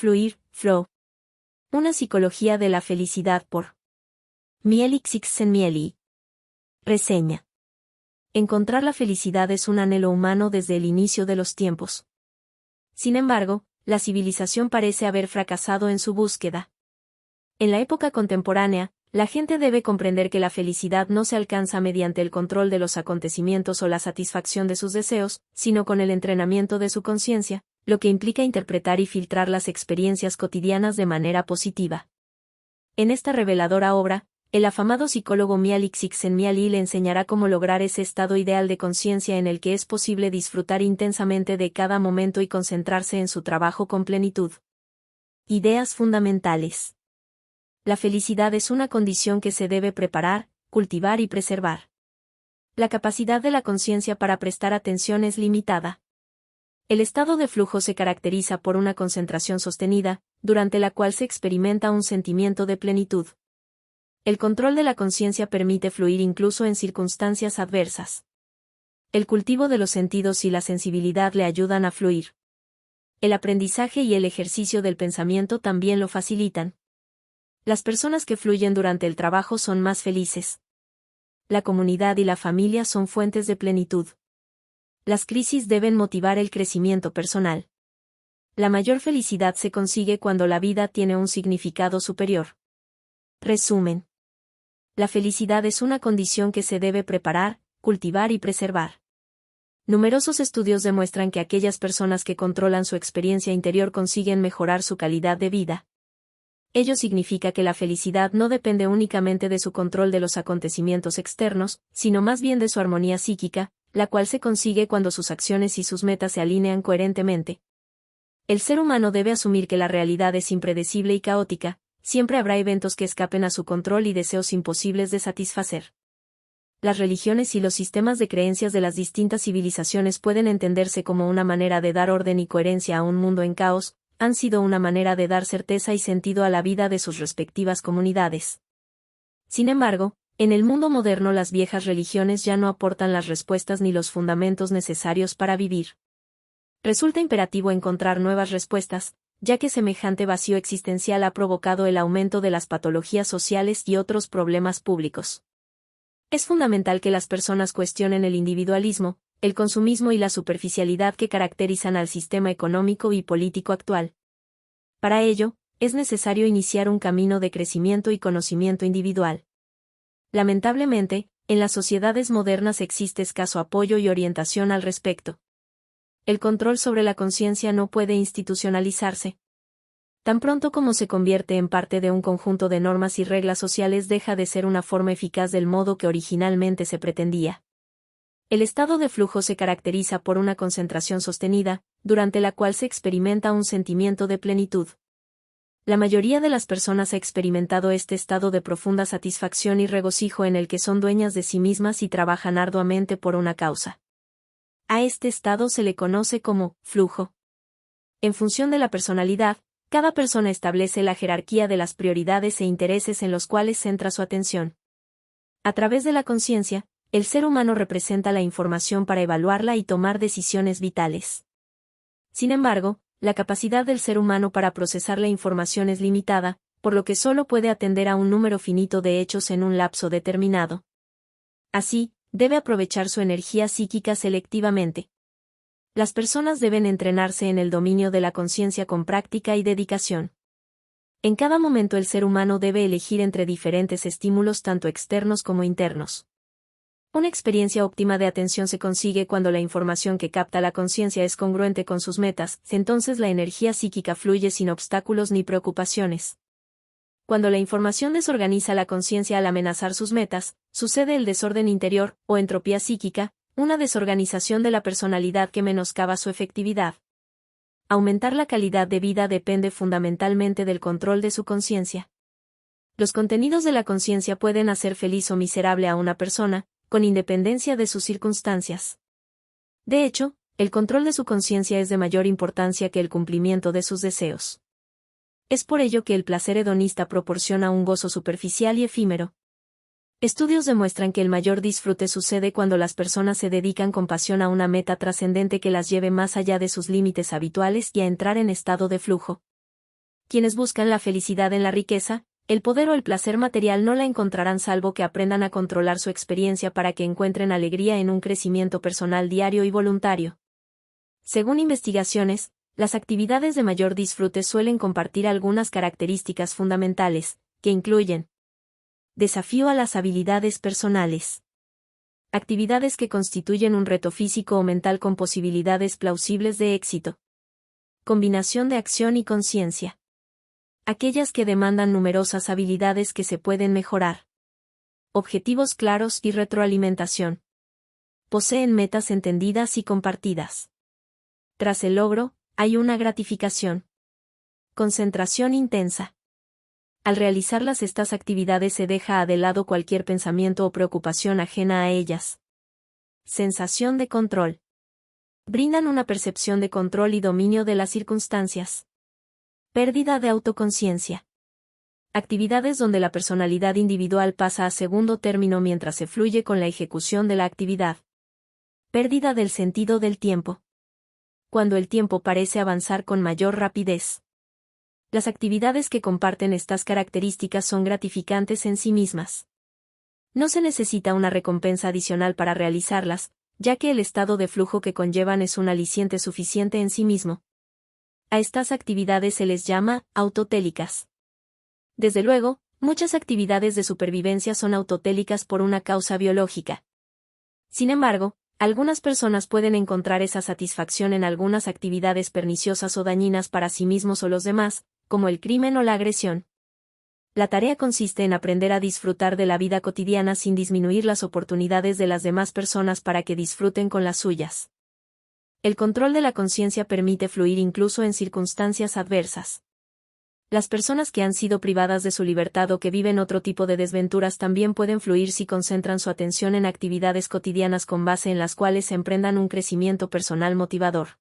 Fluir, Flow. Una psicología de la felicidad por Mieli Csikszentmihalyi. Reseña. Encontrar la felicidad es un anhelo humano desde el inicio de los tiempos. Sin embargo, la civilización parece haber fracasado en su búsqueda. En la época contemporánea, la gente debe comprender que la felicidad no se alcanza mediante el control de los acontecimientos o la satisfacción de sus deseos, sino con el entrenamiento de su conciencia, lo que implica interpretar y filtrar las experiencias cotidianas de manera positiva. En esta reveladora obra, el afamado psicólogo Mieli Csikszentmihalyi le enseñará cómo lograr ese estado ideal de conciencia en el que es posible disfrutar intensamente de cada momento y concentrarse en su trabajo con plenitud. Ideas fundamentales. La felicidad es una condición que se debe preparar, cultivar y preservar. La capacidad de la conciencia para prestar atención es limitada. El estado de flujo se caracteriza por una concentración sostenida, durante la cual se experimenta un sentimiento de plenitud. El control de la conciencia permite fluir incluso en circunstancias adversas. El cultivo de los sentidos y la sensibilidad le ayudan a fluir. El aprendizaje y el ejercicio del pensamiento también lo facilitan. Las personas que fluyen durante el trabajo son más felices. La comunidad y la familia son fuentes de plenitud. Las crisis deben motivar el crecimiento personal. La mayor felicidad se consigue cuando la vida tiene un significado superior. Resumen. La felicidad es una condición que se debe preparar, cultivar y preservar. Numerosos estudios demuestran que aquellas personas que controlan su experiencia interior consiguen mejorar su calidad de vida. Ello significa que la felicidad no depende únicamente de su control de los acontecimientos externos, sino más bien de su armonía psíquica, la cual se consigue cuando sus acciones y sus metas se alinean coherentemente. El ser humano debe asumir que la realidad es impredecible y caótica, siempre habrá eventos que escapen a su control y deseos imposibles de satisfacer. Las religiones y los sistemas de creencias de las distintas civilizaciones pueden entenderse como una manera de dar orden y coherencia a un mundo en caos, han sido una manera de dar certeza y sentido a la vida de sus respectivas comunidades. Sin embargo, en el mundo moderno las viejas religiones ya no aportan las respuestas ni los fundamentos necesarios para vivir. Resulta imperativo encontrar nuevas respuestas, ya que semejante vacío existencial ha provocado el aumento de las patologías sociales y otros problemas públicos. Es fundamental que las personas cuestionen el individualismo, el consumismo y la superficialidad que caracterizan al sistema económico y político actual. Para ello, es necesario iniciar un camino de crecimiento y conocimiento individual. Lamentablemente, en las sociedades modernas existe escaso apoyo y orientación al respecto. El control sobre la conciencia no puede institucionalizarse. Tan pronto como se convierte en parte de un conjunto de normas y reglas sociales deja de ser una forma eficaz del modo que originalmente se pretendía. El estado de flujo se caracteriza por una concentración sostenida, durante la cual se experimenta un sentimiento de plenitud. La mayoría de las personas ha experimentado este estado de profunda satisfacción y regocijo en el que son dueñas de sí mismas y trabajan arduamente por una causa. A este estado se le conoce como flujo. En función de la personalidad, cada persona establece la jerarquía de las prioridades e intereses en los cuales centra su atención. A través de la conciencia, el ser humano representa la información para evaluarla y tomar decisiones vitales. Sin embargo, la capacidad del ser humano para procesar la información es limitada, por lo que solo puede atender a un número finito de hechos en un lapso determinado. Así, debe aprovechar su energía psíquica selectivamente. Las personas deben entrenarse en el dominio de la conciencia con práctica y dedicación. En cada momento el ser humano debe elegir entre diferentes estímulos tanto externos como internos. Una experiencia óptima de atención se consigue cuando la información que capta la conciencia es congruente con sus metas, entonces la energía psíquica fluye sin obstáculos ni preocupaciones. Cuando la información desorganiza la conciencia al amenazar sus metas, sucede el desorden interior, o entropía psíquica, una desorganización de la personalidad que menoscaba su efectividad. Aumentar la calidad de vida depende fundamentalmente del control de su conciencia. Los contenidos de la conciencia pueden hacer feliz o miserable a una persona, con independencia de sus circunstancias. De hecho, el control de su conciencia es de mayor importancia que el cumplimiento de sus deseos. Es por ello que el placer hedonista proporciona un gozo superficial y efímero. Estudios demuestran que el mayor disfrute sucede cuando las personas se dedican con pasión a una meta trascendente que las lleve más allá de sus límites habituales y a entrar en estado de flujo. quienes buscan la felicidad en la riqueza, el poder o el placer material no la encontrarán salvo que aprendan a controlar su experiencia para que encuentren alegría en un crecimiento personal diario y voluntario. Según investigaciones, las actividades de mayor disfrute suelen compartir algunas características fundamentales, que incluyen desafío a las habilidades personales. Actividades que constituyen un reto físico o mental con posibilidades plausibles de éxito. Combinación de acción y conciencia. Aquellas que demandan numerosas habilidades que se pueden mejorar. Objetivos claros y retroalimentación. Poseen metas entendidas y compartidas. Tras el logro, hay una gratificación. Concentración intensa. Al realizarlas estas actividades se deja de lado cualquier pensamiento o preocupación ajena a ellas. Sensación de control. Brindan una percepción de control y dominio de las circunstancias. Pérdida de autoconciencia. Actividades donde la personalidad individual pasa a segundo término mientras se fluye con la ejecución de la actividad. Pérdida del sentido del tiempo. Cuando el tiempo parece avanzar con mayor rapidez. Las actividades que comparten estas características son gratificantes en sí mismas. No se necesita una recompensa adicional para realizarlas, ya que el estado de flujo que conllevan es un aliciente suficiente en sí mismo. A estas actividades se les llama autotélicas. Desde luego, muchas actividades de supervivencia son autotélicas por una causa biológica. Sin embargo, algunas personas pueden encontrar esa satisfacción en algunas actividades perniciosas o dañinas para sí mismos o los demás, como el crimen o la agresión. La tarea consiste en aprender a disfrutar de la vida cotidiana sin disminuir las oportunidades de las demás personas para que disfruten con las suyas. El control de la conciencia permite fluir incluso en circunstancias adversas. Las personas que han sido privadas de su libertad o que viven otro tipo de desventuras también pueden fluir si concentran su atención en actividades cotidianas con base en las cuales emprendan un crecimiento personal motivador.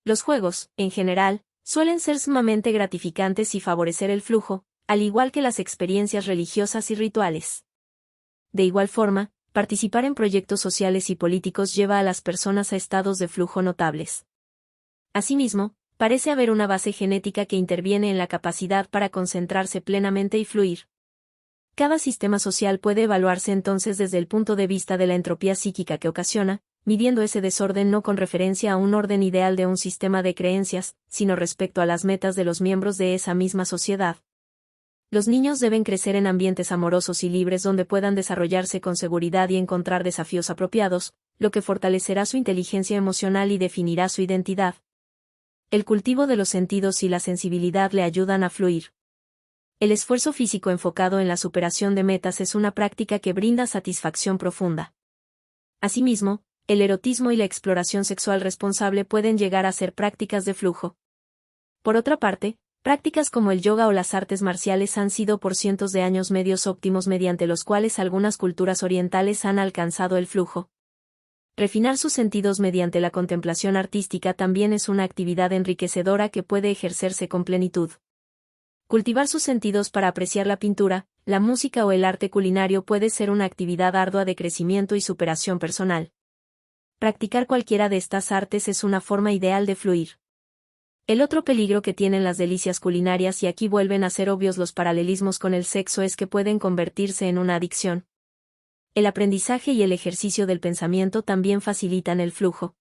Los juegos, en general, suelen ser sumamente gratificantes y favorecer el flujo, al igual que las experiencias religiosas y rituales. De igual forma, participar en proyectos sociales y políticos lleva a las personas a estados de flujo notables. Asimismo, parece haber una base genética que interviene en la capacidad para concentrarse plenamente y fluir. Cada sistema social puede evaluarse entonces desde el punto de vista de la entropía psíquica que ocasiona, midiendo ese desorden no con referencia a un orden ideal de un sistema de creencias, sino respecto a las metas de los miembros de esa misma sociedad. Los niños deben crecer en ambientes amorosos y libres donde puedan desarrollarse con seguridad y encontrar desafíos apropiados, lo que fortalecerá su inteligencia emocional y definirá su identidad. El cultivo de los sentidos y la sensibilidad le ayudan a fluir. El esfuerzo físico enfocado en la superación de metas es una práctica que brinda satisfacción profunda. Asimismo, el erotismo y la exploración sexual responsable pueden llegar a ser prácticas de flujo. Por otra parte, prácticas como el yoga o las artes marciales han sido por cientos de años medios óptimos mediante los cuales algunas culturas orientales han alcanzado el flujo. Refinar sus sentidos mediante la contemplación artística también es una actividad enriquecedora que puede ejercerse con plenitud. Cultivar sus sentidos para apreciar la pintura, la música o el arte culinario puede ser una actividad ardua de crecimiento y superación personal. Practicar cualquiera de estas artes es una forma ideal de fluir. El otro peligro que tienen las delicias culinarias, y aquí vuelven a ser obvios los paralelismos con el sexo, es que pueden convertirse en una adicción. El aprendizaje y el ejercicio del pensamiento también facilitan el flujo.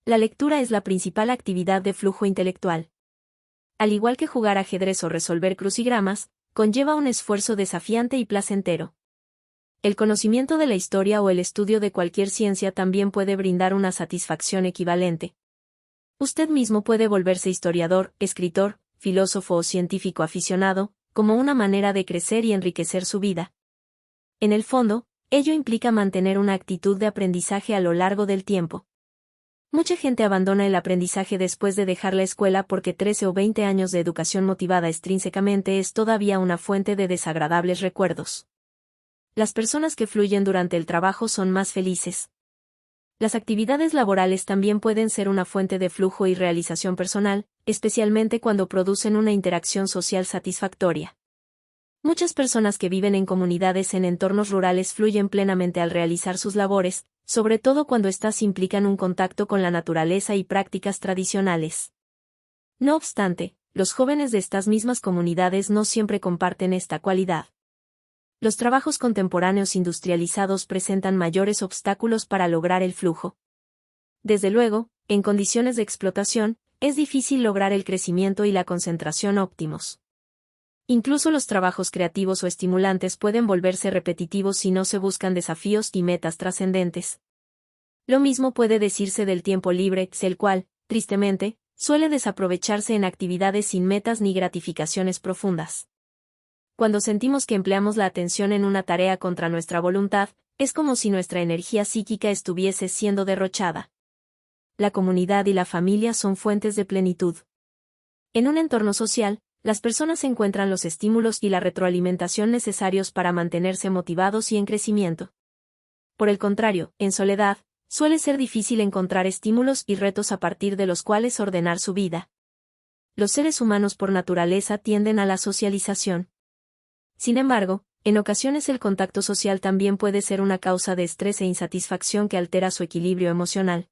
La lectura es la principal actividad de flujo intelectual. Al igual que jugar ajedrez o resolver crucigramas, conlleva un esfuerzo desafiante y placentero. El conocimiento de la historia o el estudio de cualquier ciencia también puede brindar una satisfacción equivalente. Usted mismo puede volverse historiador, escritor, filósofo o científico aficionado, como una manera de crecer y enriquecer su vida. En el fondo, ello implica mantener una actitud de aprendizaje a lo largo del tiempo. Mucha gente abandona el aprendizaje después de dejar la escuela porque 13 o 20 años de educación motivada extrínsecamente es todavía una fuente de desagradables recuerdos. Las personas que fluyen durante el trabajo son más felices. Las actividades laborales también pueden ser una fuente de flujo y realización personal, especialmente cuando producen una interacción social satisfactoria. Muchas personas que viven en comunidades en entornos rurales fluyen plenamente al realizar sus labores, sobre todo cuando éstas implican un contacto con la naturaleza y prácticas tradicionales. No obstante, los jóvenes de estas mismas comunidades no siempre comparten esta cualidad. Los trabajos contemporáneos industrializados presentan mayores obstáculos para lograr el flujo. Desde luego, en condiciones de explotación, es difícil lograr el crecimiento y la concentración óptimos. Incluso los trabajos creativos o estimulantes pueden volverse repetitivos si no se buscan desafíos y metas trascendentes. Lo mismo puede decirse del tiempo libre, el cual, tristemente, suele desaprovecharse en actividades sin metas ni gratificaciones profundas. Cuando sentimos que empleamos la atención en una tarea contra nuestra voluntad, es como si nuestra energía psíquica estuviese siendo derrochada. La comunidad y la familia son fuentes de plenitud. En un entorno social, las personas encuentran los estímulos y la retroalimentación necesarios para mantenerse motivados y en crecimiento. Por el contrario, en soledad, suele ser difícil encontrar estímulos y retos a partir de los cuales ordenar su vida. Los seres humanos por naturaleza tienden a la socialización. Sin embargo, en ocasiones el contacto social también puede ser una causa de estrés e insatisfacción que altera su equilibrio emocional.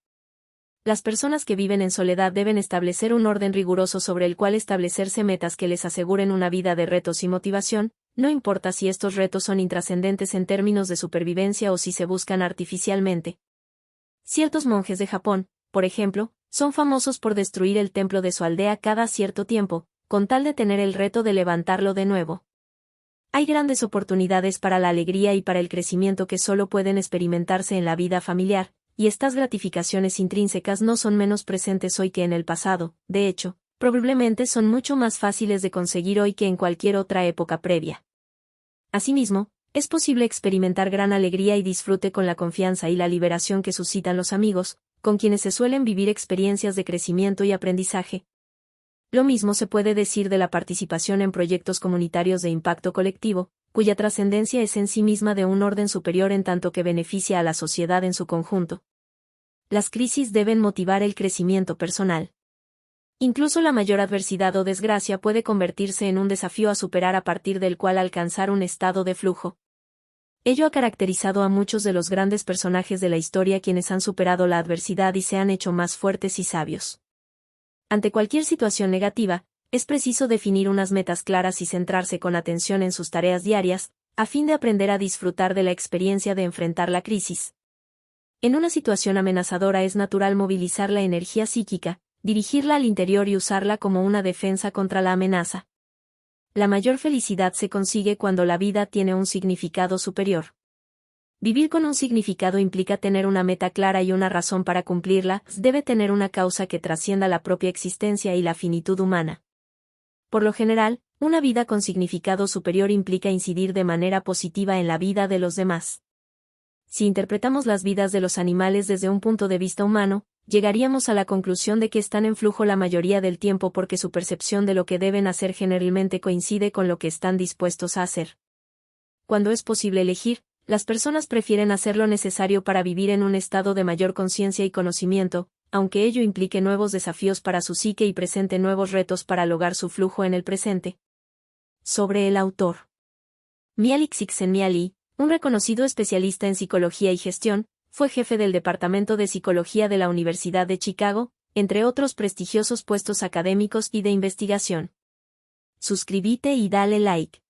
Las personas que viven en soledad deben establecer un orden riguroso sobre el cual establecerse metas que les aseguren una vida de retos y motivación, no importa si estos retos son intrascendentes en términos de supervivencia o si se buscan artificialmente. Ciertos monjes de Japón, por ejemplo, son famosos por destruir el templo de su aldea cada cierto tiempo, con tal de tener el reto de levantarlo de nuevo. Hay grandes oportunidades para la alegría y para el crecimiento que solo pueden experimentarse en la vida familiar, y estas gratificaciones intrínsecas no son menos presentes hoy que en el pasado, de hecho, probablemente son mucho más fáciles de conseguir hoy que en cualquier otra época previa. Asimismo, es posible experimentar gran alegría y disfrute con la confianza y la liberación que suscitan los amigos, con quienes se suelen vivir experiencias de crecimiento y aprendizaje. Lo mismo se puede decir de la participación en proyectos comunitarios de impacto colectivo, cuya trascendencia es en sí misma de un orden superior en tanto que beneficia a la sociedad en su conjunto. Las crisis deben motivar el crecimiento personal. Incluso la mayor adversidad o desgracia puede convertirse en un desafío a superar a partir del cual alcanzar un estado de flujo. Ello ha caracterizado a muchos de los grandes personajes de la historia quienes han superado la adversidad y se han hecho más fuertes y sabios. Ante cualquier situación negativa, es preciso definir unas metas claras y centrarse con atención en sus tareas diarias, a fin de aprender a disfrutar de la experiencia de enfrentar la crisis. En una situación amenazadora es natural movilizar la energía psíquica, dirigirla al interior y usarla como una defensa contra la amenaza. La mayor felicidad se consigue cuando la vida tiene un significado superior. Vivir con un significado implica tener una meta clara y una razón para cumplirla, debe tener una causa que trascienda la propia existencia y la finitud humana. Por lo general, una vida con significado superior implica incidir de manera positiva en la vida de los demás. Si interpretamos las vidas de los animales desde un punto de vista humano, llegaríamos a la conclusión de que están en flujo la mayoría del tiempo porque su percepción de lo que deben hacer generalmente coincide con lo que están dispuestos a hacer. Cuando es posible elegir, las personas prefieren hacer lo necesario para vivir en un estado de mayor conciencia y conocimiento, aunque ello implique nuevos desafíos para su psique y presente nuevos retos para lograr su flujo en el presente. Sobre el autor. Mihaly Csikszentmihalyi, un reconocido especialista en psicología y gestión, fue jefe del Departamento de Psicología de la Universidad de Chicago, entre otros prestigiosos puestos académicos y de investigación. Suscríbete y dale like.